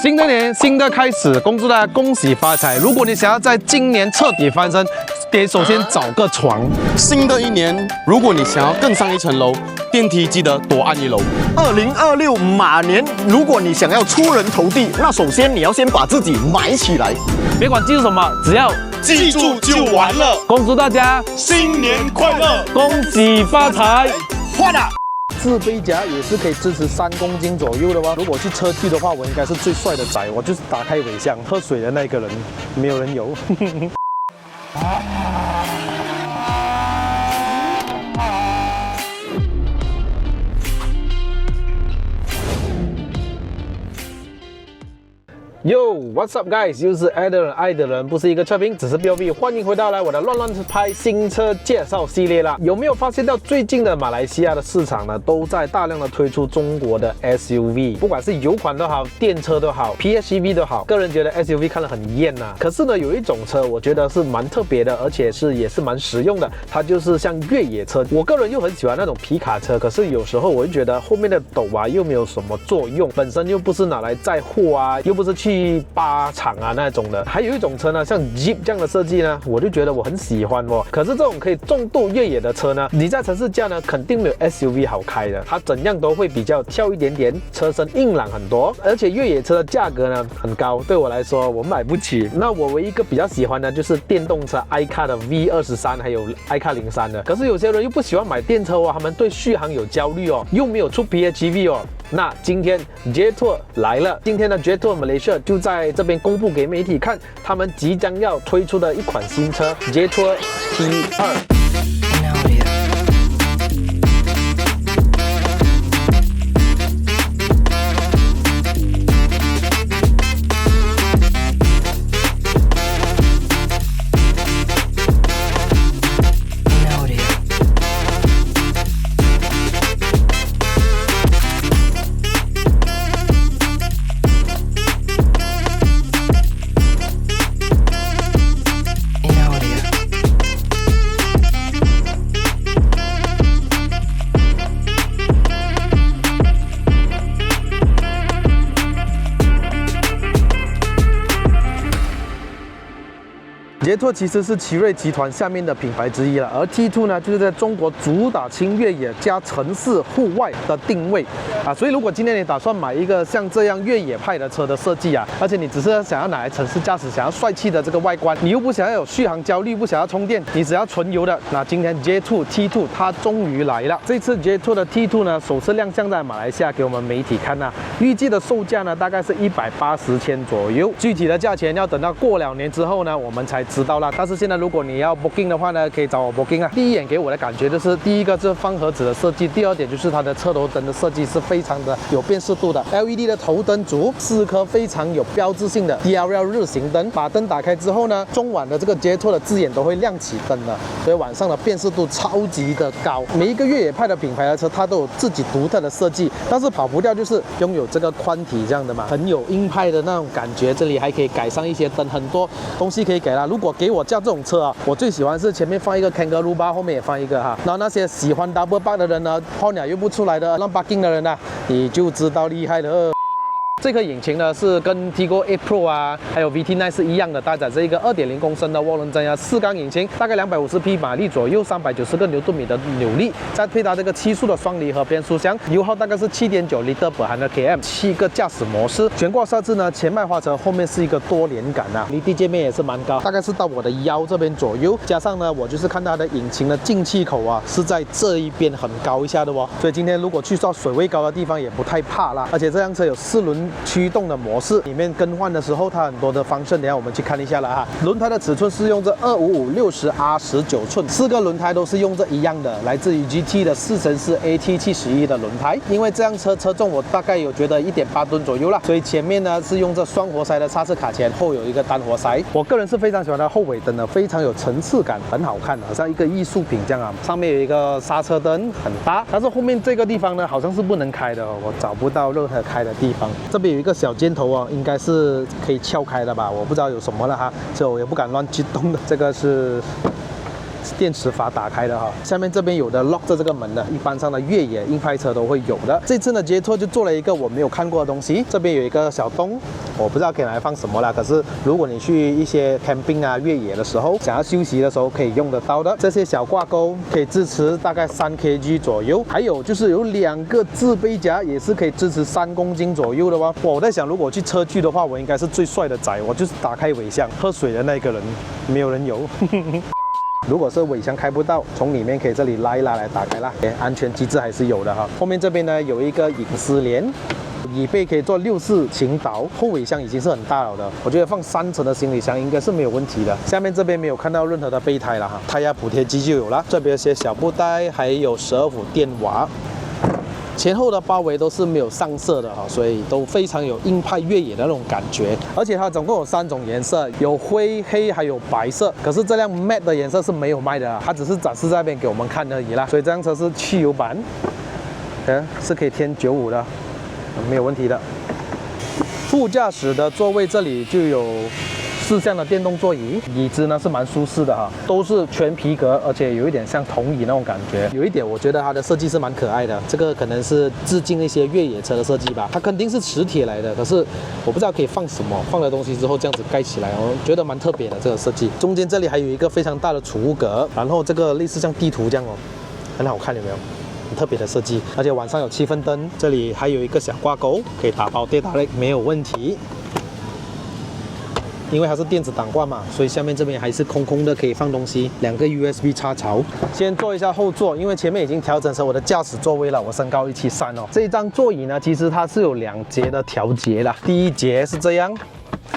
新的年，新的开始，恭祝大家恭喜发财。如果你想要在今年彻底翻身，得首先找个床。新的一年，如果你想要更上一层楼，电梯记得多按1楼。2026马年，如果你想要出人头地，那首先你要先把自己埋起来。别管记住什么，只要记住就完了。恭祝大家新年快乐，恭喜发财。换了。自背夹也是可以支持3公斤左右的哇。如果去车距的话，我应该是最帅的仔，我就是打开尾箱喝水的那个人，没有人有。Yo，what's up guys？ 又是爱的人，爱的人不是一个测评，只是 BOB。欢迎回到来我的乱拍新车介绍系列啦。有没有发现到最近的马来西亚的市场呢，都在大量的推出中国的 SUV， 不管是油款都好，电车都好 ，PHEV 都好。个人觉得 SUV 看了很厌呐。可是呢，有一种车我觉得是蛮特别的，而且也是蛮实用的，它就是像越野车。我个人又很喜欢那种皮卡车，可是有时候我就觉得后面的斗啊又没有什么作用，本身又不是拿来载货啊，又不是去巴场啊那种的。还有一种车呢，像 Jeep 这样的设计呢，我就觉得我很喜欢哦。可是这种可以重度越野的车呢，你在城市驾呢，肯定没有 SUV 好开的。它怎样都会比较跳一点点，车身硬朗很多，而且越野车的价格呢很高，对我来说我买不起。那我唯一一个比较喜欢的就是电动车 iCar 的 V23，还有 iCar 03的。可是有些人又不喜欢买电车哦，他们对续航有焦虑哦，又没有出 PHEV 哦。那今天 Jetour 来了，今天的 Jetour Malaysia 就在这边公布给媒体看，他们即将要推出的一款新车 Jetour T2。Jetour 其实是奇瑞集团下面的品牌之一了，而 T2 呢，就是在中国主打轻越野加城市户外的定位啊，所以如果今天你打算买一个像这样越野派的车的设计啊，而且你只是想要拿来城市驾驶，想要帅气的这个外观，你又不想要有续航焦虑，不想要充电，你只要纯油的，那今天 Jetour T2 它终于来了。这次 Jetour 的 T2 呢，首次亮相在马来西亚给我们媒体看啊，预计的售价呢大概是180千左右，具体的价钱要等到过了年之后呢，我们才知道啦。但是现在如果你要 booking 的话呢，可以找我 booking 啊。第一眼给我的感觉就是，第一个是方盒子的设计，第二点就是它的车头灯的设计是非常的有辨识度的 ，LED 的头灯组，4颗非常有标志性的 DRL 日行灯，把灯打开之后呢，中晚的这个Jetour的字眼都会亮起灯的，所以晚上的辨识度超级的高。每一个越野派的品牌的车，它都有自己独特的设计，但是跑不掉就是拥有这个宽体这样的嘛，很有硬派的那种感觉。这里还可以改上一些灯，很多东西可以改啦。如果给我驾这种车啊，我最喜欢是前面放一个 Kangaroo bar， 后面也放一个哈。然后那些喜欢 double park 的人呢，泡鸟又不出来的，让 parking 的人呢，你就知道厉害了。这颗引擎呢是跟 Tiggo 8 Pro 啊，还有 VT9 是一样的，搭载这一个2.0公升的涡轮增压4缸引擎，大概250匹马力左右，390个牛顿米的扭力，再配搭这个7速的双离合变速箱，油耗大概是7.9 L per 100km，7个驾驶模式，悬挂刹制呢，前麦花臣，后面是一个多连杆啊，离地界面也是蛮高，大概是到我的腰这边左右，加上呢，我就是看它的引擎的进气口啊是在这一边很高一下的哦，所以今天如果去到水位高的地方也不太怕啦，而且这辆车有4轮驱动的模式，里面更换的时候它很多的方向，等下我们去看一下了哈。轮胎的尺寸是用这255 60R 19寸，4个轮胎都是用这一样的，来自于 GT 的4x4 AT71的轮胎。因为这辆车车重我大概有觉得1.8吨左右啦，所以前面呢是用这双活塞的刹车卡钳，后有一个单活塞。我个人是非常喜欢它后尾灯的，非常有层次感，很好看，好像一个艺术品这样啊。上面有一个刹车灯，很大，但是后面这个地方呢好像是不能开的哦，我找不到任何开的地方。这边有一个小尖头哦，应该是可以撬开的吧，我不知道有什么了哈，所以我也不敢乱去动的。这个是电池阀打开的哈，下面这边有的 lock 着这个门的，一般上的越野硬派车都会有的。这次呢，Jetour就做了一个我没有看过的东西，这边有一个小洞，我不知道可以拿来放什么啦。可是如果你去一些 camping 啊、越野的时候，想要休息的时候可以用得到的。这些小挂钩可以支持大概3kg 左右，还有就是有2个自备夹，也是可以支持3公斤左右的哦。我在想，如果去车距的话，我应该是最帅的仔，我就是打开尾箱喝水的那个人，没有人有。如果是尾箱开不到，从里面可以这里拉一拉来打开啦，安全机制还是有的哈。后面这边呢有一个隐私帘，椅背可以做6式倾倒，后尾箱已经是很大了的，我觉得放3层的行李箱应该是没有问题的。下面这边没有看到任何的备胎了哈，胎压补贴机就有了，这边有些小布袋，还有12伏电瓦。前后的包围都是没有上色的哈，所以都非常有硬派越野的那种感觉。而且它总共有3种颜色，有灰、黑还有白色。可是这辆 Matte 的颜色是没有卖的，它只是展示在那边给我们看而已啦。所以这辆车是汽油版，是可以添95的，没有问题的。副驾驶的座位这里就有4项的电动座椅，椅子呢是蛮舒适的哈，都是全皮革，而且有一点像铜椅那种感觉。有一点我觉得它的设计是蛮可爱的，这个可能是致敬一些越野车的设计吧。它肯定是磁铁来的，可是我不知道可以放什么，放了东西之后这样子盖起来，我觉得蛮特别的这个设计。中间这里还有一个非常大的储物格，然后这个类似像地图这样哦，很好看，有没有？很特别的设计，而且晚上有气氛灯，这里还有一个小挂钩，可以打包电打类，没有问题。因为它是电子挡挂嘛，所以下面这边还是空空的，可以放东西，2个 USB 插槽。先坐一下后座，因为前面已经调整成我的驾驶座位了，我身高173哦。这一张座椅呢，其实它是有2节的调节啦，第1节是这样。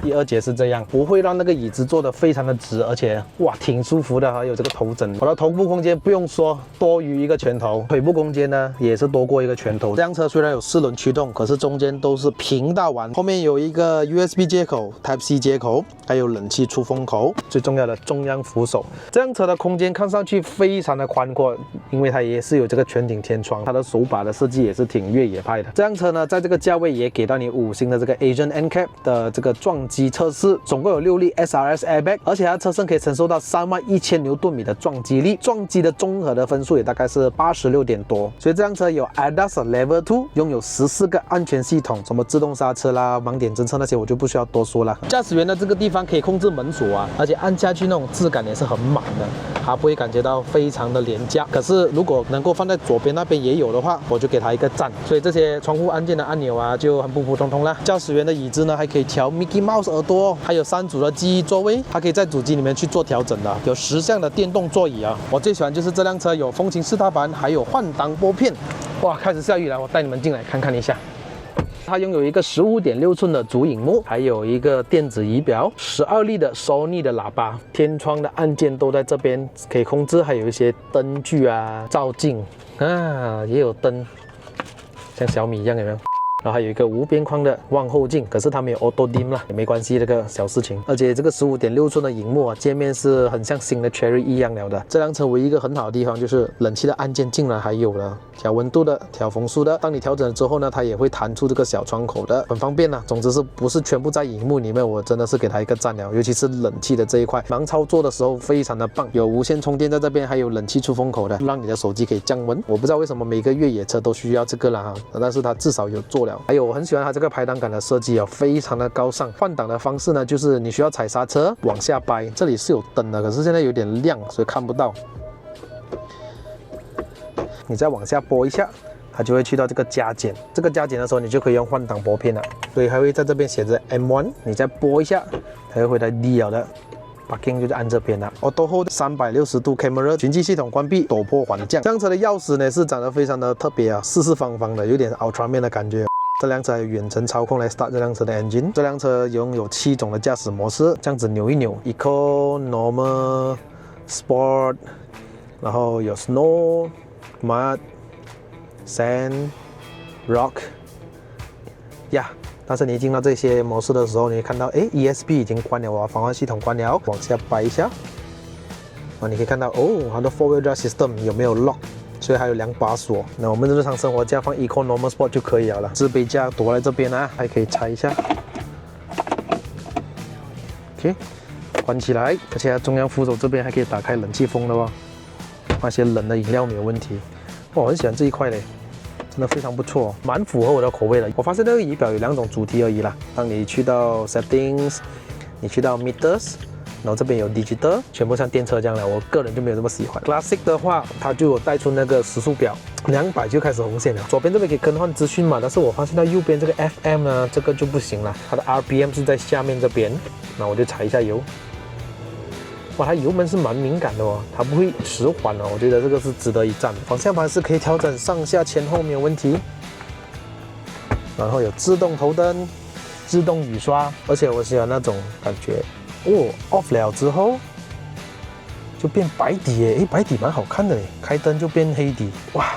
第2节是这样，不会让那个椅子坐得非常的直，而且哇挺舒服的，还有这个头枕。我的头部空间不用说，多于1个拳头，腿部空间呢也是多过1个拳头。这辆车虽然有4轮驱动，可是中间都是平大碗，后面有一个 USB 接口、Type-C 接口，还有冷气出风口，最重要的中央扶手。这辆车的空间看上去非常的宽阔，因为它也是有这个全景天窗，它的手把的设计也是挺越野派的。这辆车呢，在这个价位也给到你5星的这个 Asian NCAP 的这个撞击测试，总共有6粒 SRS airbag， 而且它车身可以承受到31000牛顿米的撞击力，撞击的综合的分数也大概是86点多。所以这辆车有 ADAS Level 2，拥有14个安全系统，什么自动刹车啦、盲点侦测那些我就不需要多说了。驾驶员的这个地方可以控制门锁啊，而且按下去那种质感也是很满的，它不会感觉到非常的廉价。可是如果能够放在左边那边也有的话，我就给它一个赞。所以这些窗户按键的按钮啊就很普普通通啦。驾驶员的椅子呢还可以调 Mickey Mouse 耳朵，还有3组的记忆座位，它可以在主机里面去做调整的。有10项的电动座椅啊，我最喜欢就是这辆车有风琴4踏板，还有换挡拨片。哇，开始下雨了，我带你们进来看看一下。它拥有一个15.6寸的主萤幕，还有一个电子仪表，12粒的 Sony 的喇叭，天窗的按键都在这边可以控制，还有一些灯具啊、照镜啊，也有灯，像小米一样，有没有？然后还有一个无边框的望后镜，可是它没有 Auto Dim 啦，也没关系，这个小事情。而且这个15.6寸的荧幕啊，界面是很像新的 Cherry 一样了的。这辆车唯一一个很好的地方就是冷气的按键竟然还有了，调温度的、调风速的。当你调整了之后呢，它也会弹出这个小窗口的，很方便啊。总之是不是全部在荧幕里面，我真的是给它一个赞了。尤其是冷气的这一块，盲操作的时候非常的棒，有无线充电在这边，还有冷气出风口的，让你的手机可以降温。我不知道为什么每个越野车都需要这个啦哈，但是它至少有做了。还有我很喜欢它这个排挡杆的设计啊，非常的高尚。换挡的方式呢，就是你需要踩刹车往下掰，这里是有灯的，可是现在有点亮，所以看不到。你再往下拨一下，它就会去到这个加减。这个加减的时候，你就可以用换挡拨片了。所以还会在这边写着 M1， 你再拨一下，它就回来 D 了的。Parking 就按这边了。Auto Hold 360度 Camera， 循迹系统关闭，陡坡缓降。这辆车的钥匙呢是长得非常的特别啊，四四方方的，有点 Ultraman 的感觉。这辆车还有远程操控来 start 这辆车的 engine。这辆车拥有7种的驾驶模式，这样子扭一扭 ，Eco、Normal、Sport， 然后有 Snow、Mud、Sand、Rock， 呀。但是你进到这些模式的时候，你会看到，哎 ，ESP 已经关了啊，防滑系统关了，往下掰一下，你可以看到，哦，它的 4-wheel drive system 有没有 lock？ 所以还有2把锁。那我们日常生活架放 Eco、Normal、Sport 就可以了。自备架躲在这边啊，还可以拆一下。OK， 关起来，而且中央扶手这边还可以打开冷气风的哦，放些冷的饮料没有问题。我很喜欢这一块嘞。真的非常不错，蛮符合我的口味的。我发现这个仪表有2种主题而已啦。当你去到 Settings， 你去到 Meters， 然后这边有 Digital， 全部像电车这样的，我个人就没有这么喜欢。Classic 的话，它就有带出那个时速表，200就开始红线了。左边这边可以更换资讯嘛，但是我发现到右边这个 FM 呢，这个就不行了，它的 RPM 是在下面这边。那我就踩一下油。哇，它油门是蛮敏感的哦，它不会迟缓哦，我觉得这个是值得一赞。方向盘是可以调整上下前后没有问题，然后有自动头灯、自动雨刷，而且我喜欢那种感觉哦 ，off 了之后就变白底耶，诶，白底蛮好看的耶，开灯就变黑底，哇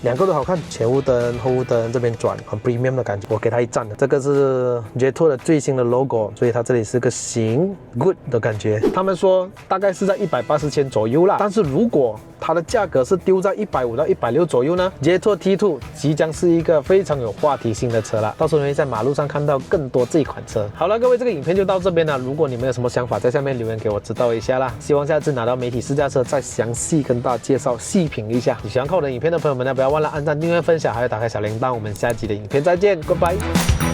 ！2个都好看，前雾灯、后雾灯这边转，很 premium 的感觉，我给它1赞的。这个是 J2 的最新的 logo， 所以它这里是个行 good 的感觉。他们说大概是在180千左右啦，但是如果它的价格是丢在150到160左右呢 ，J2 T2 即将是一个非常有话题性的车了。到时候你会在马路上看到更多这款车。好了，各位，这个影片就到这边了。如果你们有什么想法，在下面留言给我知道一下啦。希望下次拿到媒体试驾车再详细跟大家介绍细品一下。喜欢看我的影片的朋友们呢，不要忘了按赞、订阅、分享，还有打开小铃铛。我们下集的影片再见，拜拜。